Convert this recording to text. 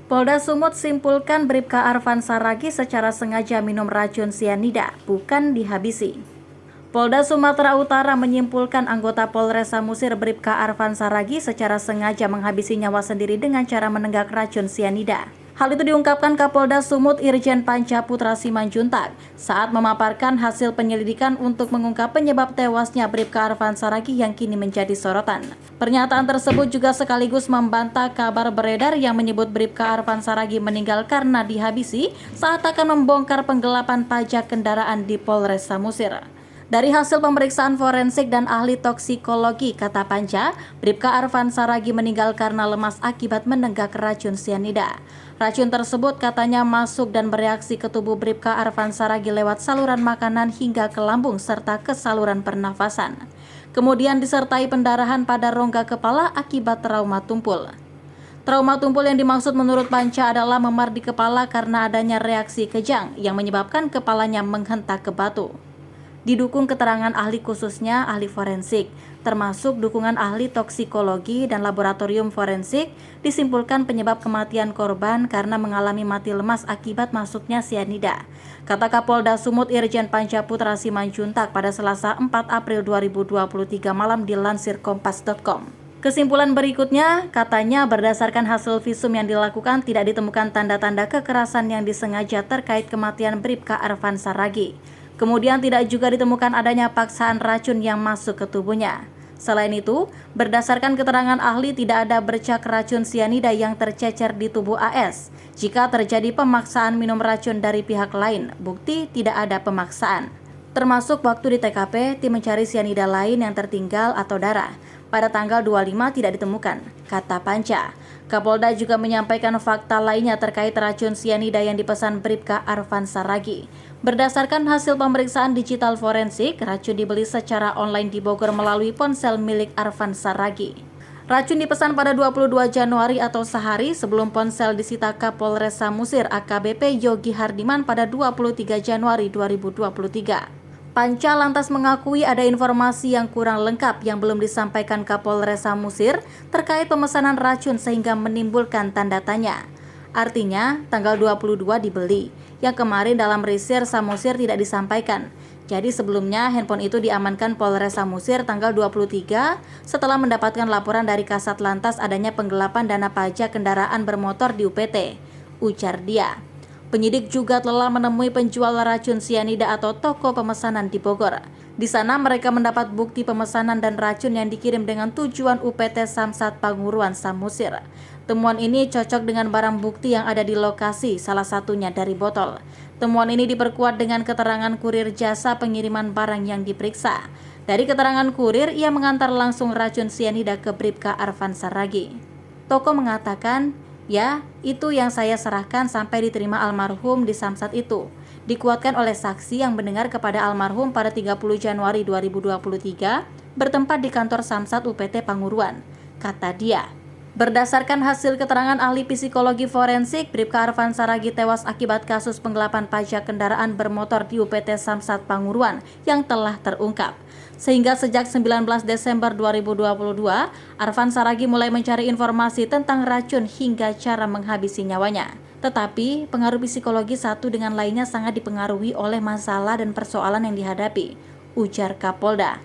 Polda Sumut simpulkan Bribka Arfan Saragih secara sengaja minum racun sianida, bukan dihabisi. Polda Sumatera Utara menyimpulkan anggota Polres Samosir Bribka Arfan Saragih secara sengaja menghabisi nyawa sendiri dengan cara menenggak racun sianida. Hal itu diungkapkan Kapolda Sumut Irjen Panca Putra Simanjuntak saat memaparkan hasil penyelidikan untuk mengungkap penyebab tewasnya Bribka Arfan Saragih yang kini menjadi sorotan. Pernyataan tersebut juga sekaligus membantah kabar beredar yang menyebut Bribka Arfan Saragih meninggal karena dihabisi saat akan membongkar penggelapan pajak kendaraan di Polres Samosir. Dari hasil pemeriksaan forensik dan ahli toksikologi, kata Panca, Bribka Arfan Saragih meninggal karena lemas akibat menenggak racun sianida. Racun tersebut katanya masuk dan bereaksi ke tubuh Bribka Arfan Saragih lewat saluran makanan hingga ke lambung serta ke saluran pernafasan. Kemudian disertai pendarahan pada rongga kepala akibat trauma tumpul. Trauma tumpul yang dimaksud menurut Panca adalah memar di kepala karena adanya reaksi kejang yang menyebabkan kepalanya menghentak ke batu. Didukung keterangan ahli khususnya ahli forensik, termasuk dukungan ahli toksikologi dan laboratorium forensik, disimpulkan penyebab kematian korban karena mengalami mati lemas akibat masuknya sianida. Kata Kapolda Sumut Irjen Panca Putra Simanjuntak pada Selasa 4 April 2023 malam dilansir kompas.com. Kesimpulan berikutnya, katanya berdasarkan hasil visum yang dilakukan tidak ditemukan tanda-tanda kekerasan yang disengaja terkait kematian Bribka Arfan Saragih. Kemudian tidak juga ditemukan adanya paksaan racun yang masuk ke tubuhnya. Selain itu, berdasarkan keterangan ahli tidak ada bercak racun sianida yang tercecer di tubuh AS. Jika terjadi pemaksaan minum racun dari pihak lain, bukti tidak ada pemaksaan. Termasuk waktu di TKP, tim mencari sianida lain yang tertinggal atau darah. Pada tanggal 25 tidak ditemukan, kata Panca. Kapolda juga menyampaikan fakta lainnya terkait racun sianida yang dipesan Bribka Arfan Saragih. Berdasarkan hasil pemeriksaan digital forensik, racun dibeli secara online di Bogor melalui ponsel milik Arfan Saragih. Racun dipesan pada 22 Januari atau sehari sebelum ponsel disita Kapolres Samosir AKBP Yogi Hardiman pada 23 Januari 2023. Panca lantas mengakui ada informasi yang kurang lengkap yang belum disampaikan Kapolres Samosir terkait pemesanan racun sehingga menimbulkan tanda tanya. Artinya, tanggal 22 dibeli, yang kemarin dalam risir Samosir tidak disampaikan. Jadi sebelumnya handphone itu diamankan Polres Samosir tanggal 23 setelah mendapatkan laporan dari Kasat Lantas adanya penggelapan dana pajak kendaraan bermotor di UPT, ujar dia. Penyidik juga telah menemui penjual racun sianida atau toko pemesanan di Bogor. Di sana mereka mendapat bukti pemesanan dan racun yang dikirim dengan tujuan UPT Samsat Panguruan Samosir. Temuan ini cocok dengan barang bukti yang ada di lokasi, salah satunya dari botol. Temuan ini diperkuat dengan keterangan kurir jasa pengiriman barang yang diperiksa. Dari keterangan kurir, ia mengantar langsung racun sianida ke Bribka Arfan Saragih. Toko mengatakan, ya, itu yang saya serahkan sampai diterima almarhum di Samsat itu. Dikuatkan oleh saksi yang mendengar kepada almarhum pada 30 Januari 2023 bertempat di kantor Samsat UPT Panguruan, kata dia. Berdasarkan hasil keterangan ahli psikologi forensik, Bribka Arfan Saragih tewas akibat kasus penggelapan pajak kendaraan bermotor di UPT Samsat Panguruan yang telah terungkap. Sehingga sejak 19 Desember 2022, Arfan Saragih mulai mencari informasi tentang racun hingga cara menghabisi nyawanya. Tetapi, pengaruh psikologi satu dengan lainnya sangat dipengaruhi oleh masalah dan persoalan yang dihadapi, ujar Kapolda.